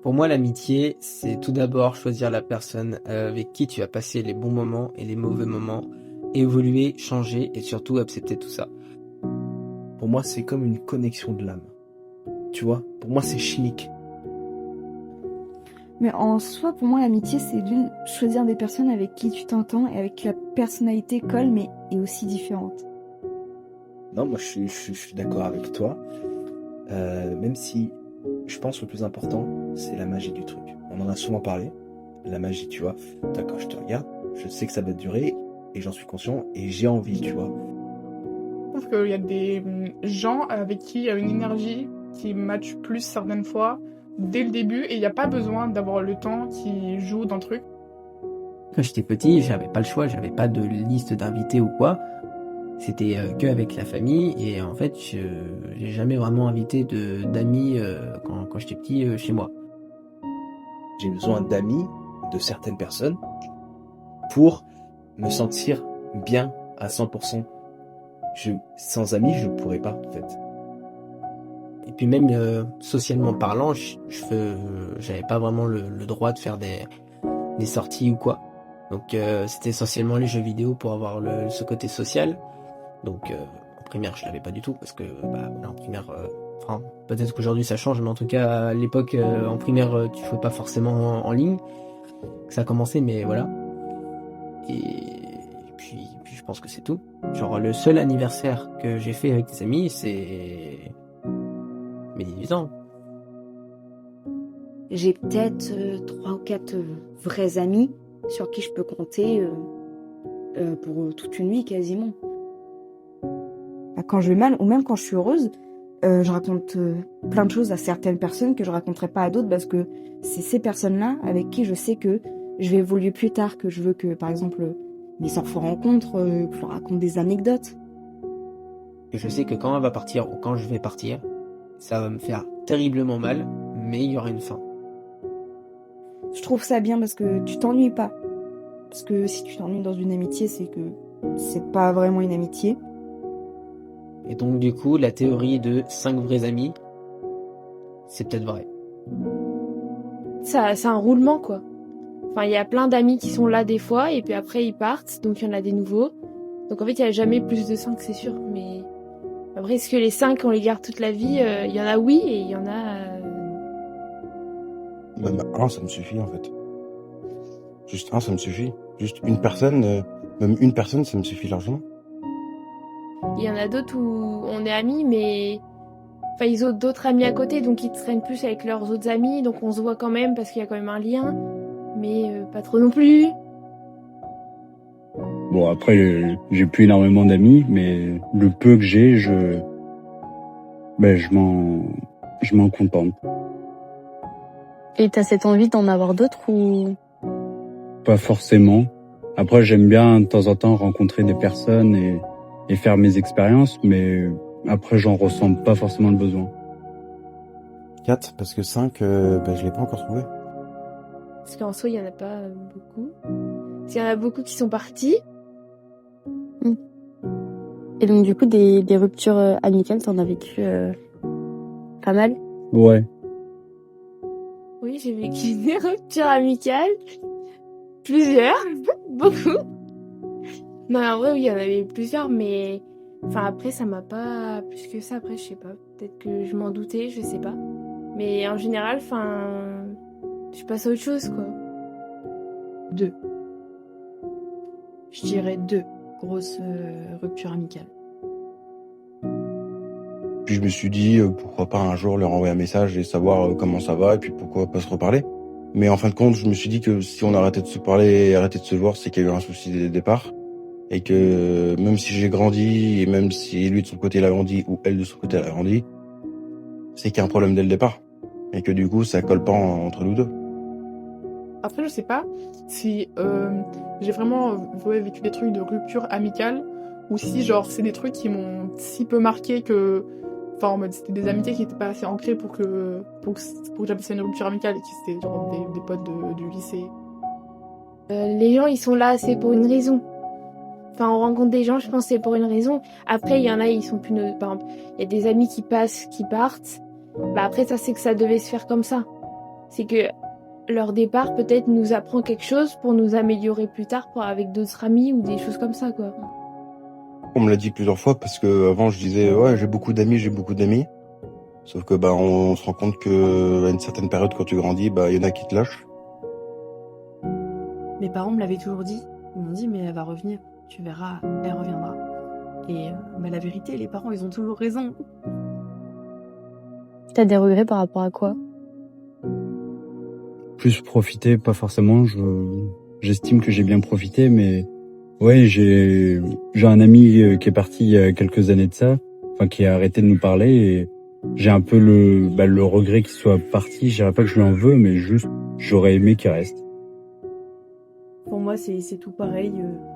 Pour moi, l'amitié, c'est tout d'abord choisir la personne avec qui tu vas passer les bons moments et les mauvais moments, évoluer, changer et surtout accepter tout ça. Pour moi, c'est comme une connexion de l'âme. Tu vois, pour moi, c'est chimique. Mais en soi, pour moi, l'amitié, c'est choisir des personnes avec qui tu t'entends et avec qui la personnalité colle, mais est aussi différente. Non, moi, je suis d'accord avec toi. Même si je pense que le plus important, c'est la magie du truc. On en a souvent parlé. La magie, tu vois. D'accord, je te regarde, je sais que ça va durer et j'en suis conscient et j'ai envie, tu vois. Je trouve qu'il y a des gens avec qui il y a une énergie qui match plus certaines fois dès le début et il n'y a pas besoin d'avoir le temps qui joue dans le truc. Quand j'étais petit, j'avais pas le choix, j'avais pas de liste d'invités ou quoi. C'était que avec la famille et en fait, j'ai jamais vraiment invité d'amis quand j'étais petit chez moi. J'ai besoin d'amis, de certaines personnes, pour me sentir bien à 100%. Sans amis, je pourrais pas, en fait. Et puis même socialement parlant, j'avais pas vraiment le droit de faire des sorties ou quoi. Donc c'était essentiellement les jeux vidéo pour avoir ce côté social. Donc en primaire, je l'avais pas du tout parce que voilà, en primaire, enfin peut-être qu'aujourd'hui ça change, mais en tout cas à l'époque en primaire, tu jouais pas forcément en ligne. Ça a commencé, mais voilà. Et puis je pense que c'est tout. Genre le seul anniversaire que j'ai fait avec des amis, c'est mes 18 ans. J'ai peut-être 3 ou 4 vrais amis sur qui je peux compter pour toute une vie quasiment. Quand je vais mal ou même quand je suis heureuse, je raconte plein de choses à certaines personnes que je raconterai pas à d'autres parce que c'est ces personnes-là avec qui je sais que je vais évoluer plus tard, que je veux que, par exemple, mes enfants rencontrent, que je leur raconte des anecdotes. Et je sais que quand elle va partir ou quand je vais partir, ça va me faire terriblement mal, mais il y aura une fin. Je trouve ça bien parce que tu t'ennuies pas. Parce que si tu t'ennuies dans une amitié, c'est que c'est pas vraiment une amitié. Et donc du coup, la théorie de 5 vrais amis, c'est peut-être vrai. Ça, c'est un roulement, quoi. Enfin, il y a plein d'amis qui sont là des fois, et puis après ils partent, donc il y en a des nouveaux. Donc en fait, il n'y a jamais plus de 5, c'est sûr. Mais après, est-ce que les 5, on les garde toute la vie? Il y en a oui, et il y en a... Même un, ça me suffit, en fait. Juste un, ça me suffit. Juste une personne, même une personne, ça me suffit largement. Il y en a d'autres où on est amis, mais... Enfin, ils ont d'autres amis à côté, donc ils traînent plus avec leurs autres amis, donc on se voit quand même parce qu'il y a quand même un lien. Mais pas trop non plus. Bon, après, j'ai plus énormément d'amis, mais le peu que j'ai, je m'en contente. Et t'as cette envie d'en avoir d'autres ou... Pas forcément. Après, j'aime bien de temps en temps rencontrer des personnes et faire mes expériences, mais après, j'en ressens pas forcément le besoin. 4, parce que 5, je l'ai pas encore trouvé. Parce qu'en soi, il y en a pas beaucoup. Parce qu'il y en a beaucoup qui sont partis. Et donc du coup, des ruptures amicales, t'en as vécu pas mal? Ouais. Oui, j'ai vécu des ruptures amicales. Plusieurs. Beaucoup. Non, en vrai, oui, il y en avait plusieurs, mais... Enfin, après, ça m'a pas... Plus que ça, après, je sais pas. Peut-être que je m'en doutais, je sais pas. Mais en général, enfin... Je passe à autre chose, quoi. 2. Je dirais 2 grosses ruptures amicales. Puis je me suis dit, pourquoi pas un jour leur envoyer un message et savoir comment ça va, et puis pourquoi pas se reparler. Mais en fin de compte, je me suis dit que si on arrêtait de se parler et arrêtait de se voir, c'est qu'il y a eu un souci dès le départ. Et que même si j'ai grandi, et même si lui de son côté il a grandi, ou elle de son côté elle a grandi, c'est qu'il y a un problème dès le départ. Et que du coup, ça colle pas entre nous deux. Après, je sais pas si j'ai vraiment vécu des trucs de rupture amicale ou si genre c'est des trucs qui m'ont si peu marqué que... Enfin, en mode, c'était des amitiés qui étaient pas assez ancrées pour que j'appelle ça une rupture amicale et qui c'était genre des potes du lycée. Les gens, ils sont là, c'est pour une raison. Enfin, on rencontre des gens, je pense que c'est pour une raison. Après, il y en a, ils sont plus... Par exemple, il y a des amis qui passent, qui partent. Bah après, ça, c'est que ça devait se faire comme ça. c'est que leur départ peut-être nous apprend quelque chose pour nous améliorer plus tard avec d'autres amis ou des choses comme ça, quoi. On me l'a dit plusieurs fois parce que avant je disais ouais j'ai beaucoup d'amis. Sauf que on se rend compte que à une certaine période quand tu grandis, il y en a qui te lâchent. Mes parents me l'avaient toujours dit. Ils m'ont dit, mais elle va revenir. Tu verras, elle reviendra. Et la vérité, les parents, ils ont toujours raison. T'as des regrets par rapport à quoi? Plus profiter, pas forcément. J'estime que j'ai bien profité, mais ouais, j'ai un ami qui est parti il y a quelques années de ça, enfin qui a arrêté de nous parler, et j'ai un peu le regret qu'il soit parti. Je dirais pas que je lui en veux, mais juste j'aurais aimé qu'il reste. Pour moi, c'est tout pareil.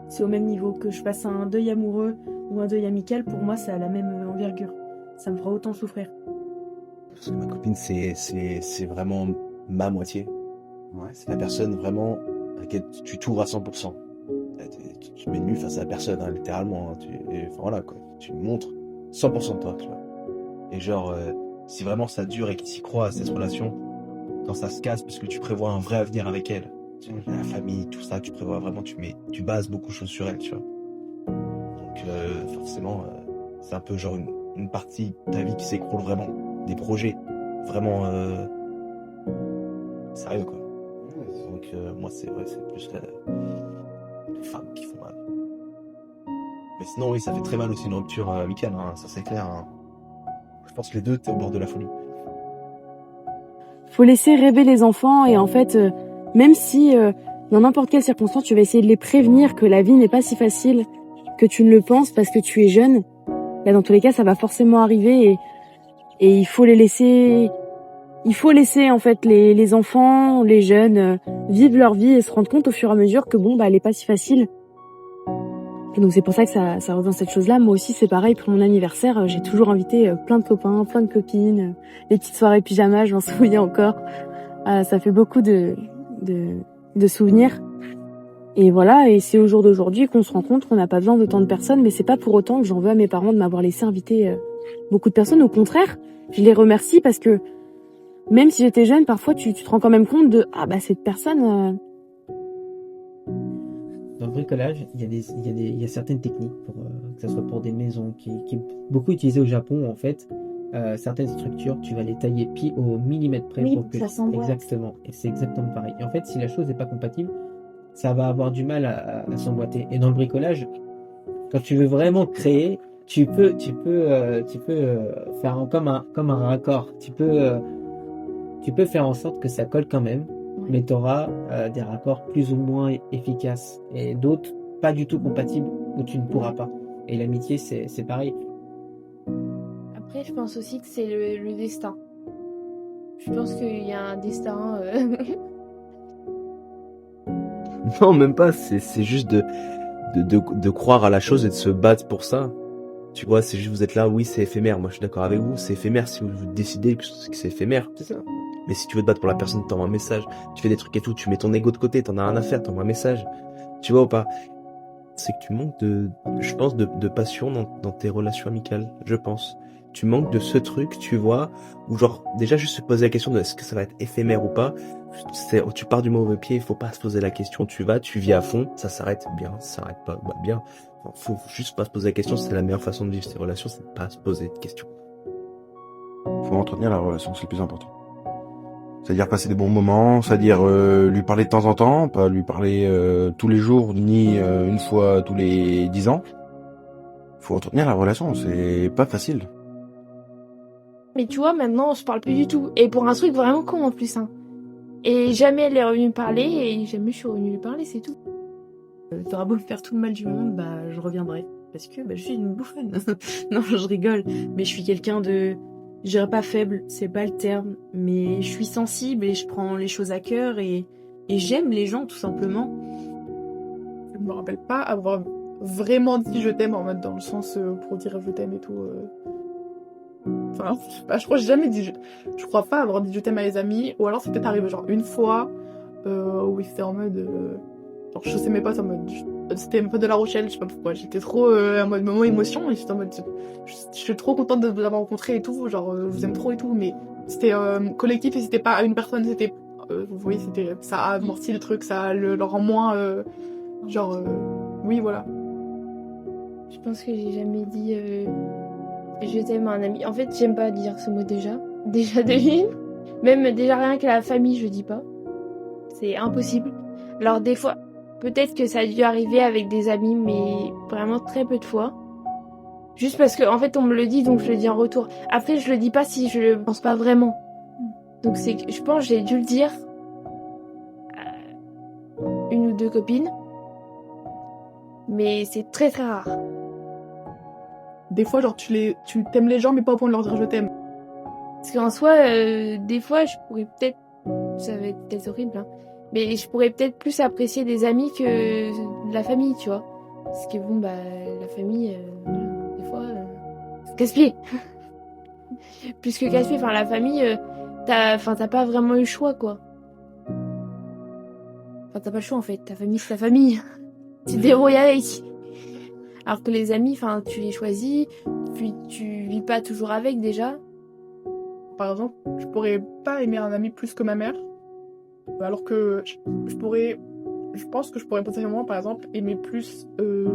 C'est au même niveau que je fasse un deuil amoureux ou un deuil amical. Pour moi, c'est à la même envergure. Ça me fera autant souffrir. Parce que ma copine, c'est vraiment ma moitié. Ouais, c'est la personne vraiment à laquelle tu t'ouvres à 100%. Tu mets nu face à la personne, hein, littéralement. Voilà, quoi. Tu montres 100% de toi, tu vois. Et genre, si vraiment ça dure et qu'il s'y croit à cette relation, quand ça se casse, parce que tu prévois un vrai avenir avec elle, la famille, tout ça, tu prévois vraiment, tu bases beaucoup de choses sur elle, tu vois. Donc, forcément, c'est un peu genre une partie de ta vie qui s'écroule vraiment. Des projets vraiment sérieux, quoi. Donc, moi, c'est vrai, c'est plus les femmes qui font mal. Mais sinon, oui, ça fait très mal aussi une rupture amicale, hein, ça c'est clair. Hein. Je pense que les deux, t'es au bord de la folie. Faut laisser rêver les enfants, et en fait, même si dans n'importe quelle circonstance, tu vas essayer de les prévenir que la vie n'est pas si facile que tu ne le penses parce que tu es jeune, là dans tous les cas, ça va forcément arriver, et il faut les laisser. Il faut laisser en fait les enfants, les jeunes vivre leur vie et se rendre compte au fur et à mesure que elle est pas si facile. Et donc c'est pour ça que ça rejoint cette chose-là. Moi aussi c'est pareil, pour mon anniversaire, j'ai toujours invité plein de copains, plein de copines, les petites soirées pyjama, je m'en souviens encore. Ça fait beaucoup de souvenirs. Et voilà, et c'est au jour d'aujourd'hui qu'on se rend compte qu'on n'a pas besoin d'autant de personnes, mais c'est pas pour autant que j'en veux à mes parents de m'avoir laissé inviter beaucoup de personnes. Au contraire, je les remercie parce que même si j'étais jeune, parfois tu te rends quand même compte de cette personne. Dans le bricolage, il y a certaines techniques pour que ce soit pour des maisons qui est beaucoup utilisées au Japon en fait. Certaines structures, tu vas les tailler pile au millimètre près Oui, pour que ça s'emboîte. exactement. Et c'est exactement pareil. Et en fait, si la chose n'est pas compatible, ça va avoir du mal à s'emboîter. Et dans le bricolage, quand tu veux vraiment créer, tu peux faire comme un raccord. Tu peux faire en sorte que ça colle quand même, mais tu auras des raccords plus ou moins efficaces et d'autres pas du tout compatibles où tu ne pourras pas. Et l'amitié, c'est pareil. Après, je pense aussi que c'est le destin. Je pense qu'il y a un destin. Non, même pas. C'est juste de croire à la chose et de se battre pour ça. Tu vois, c'est juste vous êtes là, oui, c'est éphémère. Moi, je suis d'accord avec vous. C'est éphémère si vous décidez que c'est éphémère. C'est ça. Mais si tu veux te battre pour la personne, t'envoies un message. Tu fais des trucs et tout. Tu mets ton ego de côté. T'en as rien à faire. T'envoies un message. Tu vois ou pas? C'est que tu manques je pense, de passion dans tes relations amicales. Je pense. Tu manques de ce truc, tu vois, où genre, déjà juste se poser la question de est-ce que ça va être éphémère ou pas. Tu pars du mauvais pied, il faut pas se poser la question, tu vis à fond, ça s'arrête bien, ça s'arrête pas, bien. Faut juste pas se poser la question, c'est la meilleure façon de vivre ces relations, c'est de pas se poser de questions. Faut entretenir la relation, c'est le plus important. C'est-à-dire passer des bons moments, c'est-à-dire lui parler de temps en temps, pas lui parler tous les jours, ni une fois tous les 10 ans. Faut entretenir la relation, c'est pas facile. Mais tu vois, maintenant, on se parle plus du tout. Et pour un truc vraiment con en plus, hein. Et jamais elle est revenue me parler, et jamais je suis revenue lui parler, c'est tout. T'auras beau me faire tout le mal du monde, je reviendrai. Parce que je suis une bouffonne. Non, je rigole. Mais je suis quelqu'un de... Je dirais pas faible, c'est pas le terme. Mais je suis sensible et je prends les choses à cœur et j'aime les gens, tout simplement. Je me rappelle pas avoir vraiment dit je t'aime, en mode dans le sens pour dire je t'aime et tout. Enfin, je crois que j'ai jamais dit je crois pas avoir dit je t'aime à les amis, ou alors c'est peut-être arrivé genre une fois où c'était en mode genre je sais mes potes en mode c'était mes potes de La Rochelle, je sais pas pourquoi, j'étais trop en mode moment émotion, et j'étais en mode je suis trop contente de vous avoir rencontré et tout, genre je vous aime trop et tout, mais c'était collectif et c'était pas une personne, c'était vous voyez, ça amortit le truc, ça le rend moins, oui, voilà. Je pense que j'ai jamais dit je t'aime à un ami. En fait, j'aime pas dire ce mot déjà. Déjà de une. Même déjà rien qu'à la famille, je dis pas. C'est impossible. Alors des fois, peut-être que ça a dû arriver avec des amis, mais vraiment très peu de fois. Juste parce que en fait on me le dit, donc je le dis en retour. Après, je le dis pas si je le pense pas vraiment. Donc je pense que j'ai dû le dire à une ou deux copines, mais c'est très très rare. Des fois, genre, tu t'aimes les gens, mais pas au point de leur dire je t'aime. Parce qu'en soi, des fois, je pourrais peut-être, ça va être peut-être horrible, hein, mais je pourrais peut-être plus apprécier des amis que de la famille, tu vois. Parce que bon, bah, la famille, des fois, casse-pied. Plus que casse-pied, enfin, la famille, t'as pas vraiment eu le choix, quoi. Enfin, t'as pas le choix, en fait. Ta famille, c'est ta famille. Tu te débrouilles avec. Alors que les amis, enfin, tu les choisis, puis tu vis pas toujours avec, déjà. Par exemple, je pourrais pas aimer un ami plus que ma mère, alors que je pense que je pourrais potentiellement, par exemple, aimer plus, je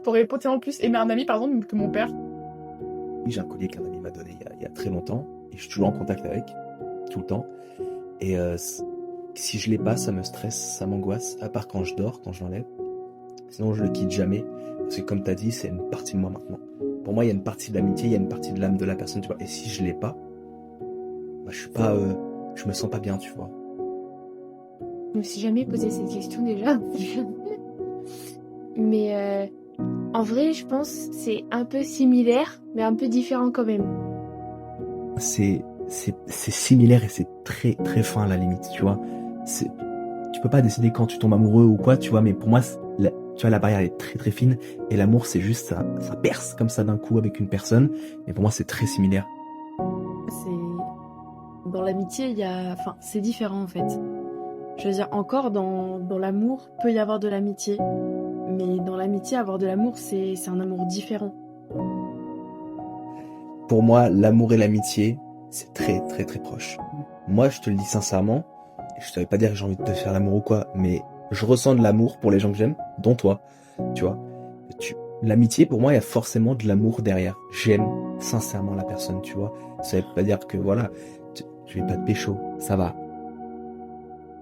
pourrais potentiellement plus aimer un ami, par exemple, que mon père. Oui, j'ai un collier qu'un ami m'a donné il y a très longtemps, et je suis toujours en contact avec, tout le temps. Et si je l'ai pas, ça me stresse, ça m'angoisse, à part quand je dors, quand je l'enlève. Sinon, je le quitte jamais, parce que comme t'as dit, c'est une partie de moi maintenant. Pour moi, il y a une partie de l'amitié, il y a une partie de l'âme de la personne, tu vois. Et si je l'ai pas, bah, je me sens pas bien, tu vois. Je me suis jamais posé cette question déjà. Mais en vrai, je pense que c'est un peu similaire, mais un peu différent quand même. C'est similaire et c'est très très fin à la limite, tu vois. Tu peux pas décider quand tu tombes amoureux ou quoi, tu vois, mais pour moi, tu vois, la barrière est très très fine et l'amour c'est juste ça perce comme ça d'un coup avec une personne, mais pour moi c'est très similaire. Dans l'amitié, c'est différent en fait. Je veux dire, encore dans l'amour, peut y avoir de l'amitié, mais dans l'amitié, avoir de l'amour, c'est un amour différent. Pour moi, l'amour et l'amitié, c'est très très très proche. Moi, je te le dis sincèrement, je savais pas dire que j'ai envie de te faire l'amour ou quoi, mais je ressens de l'amour pour les gens que j'aime, dont toi, tu vois. L'amitié, pour moi, il y a forcément de l'amour derrière. J'aime sincèrement la personne, tu vois. Ça veut pas dire que, voilà, je vais pas te pécho, ça va.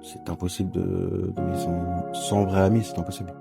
C'est impossible de vivre sans vrai ami, c'est impossible.